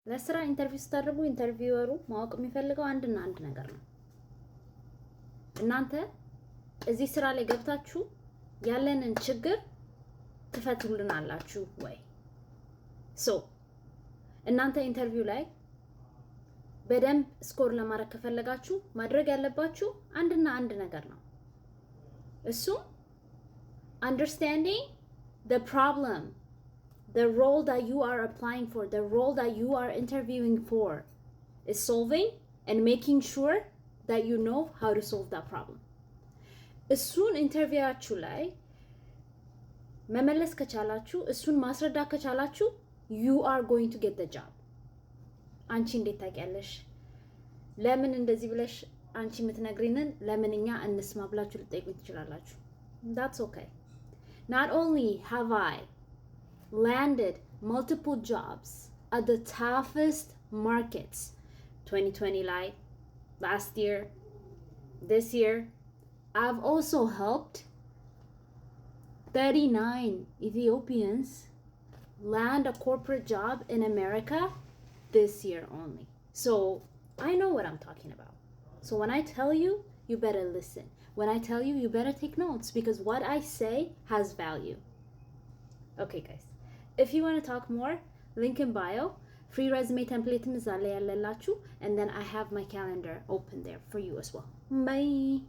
ለስራ ኢንተርቪው ስታደርጉ ኢንተርቪወሩ ማወቅ የሚፈልገው አንድና አንድ ነገር ነው። እናንተ እዚህ ስራ ላይ ገብታችሁ ያለንን ችግር ትፈቱልናላችሁ ወይ? እናንተ ኢንተርቪው ላይ በደንብ ስኮር ለማድረግ ከፈለጋችሁ ማድረግ ያለባችሁ አንድና አንድ ነገር ነው። እሱም understanding the problem, the role that you are applying for, the role that you are interviewing for is solving and making sure that you know how to solve that problem. እሱን ኢንተርቪዋችሁ ላይ መመለስ ከቻላችሁ እሱን ማስረዳት ከቻላችሁ you are going to get the job. አንቺ እንዴት ታውቂያለሽ? ለምን እንደዚህ ብለሽ አንቺ የምትነግሪንን ለምን እኛ እንስማ ብላችሁ ልትጠይቁኝ ትችላላችሁ። That's okay. Not only have I landed multiple jobs at the toughest markets, 2020 like last year, this year, I've also helped 39 Ethiopians land a corporate job in America this year only. So I know what I'm talking about. So when I tell you, you better listen. When I tell you, you better take notes because what I say has value. Okay, guys. If you want to talk more, link in bio. Free resume template and then I have my calendar open there for you as well. Bye.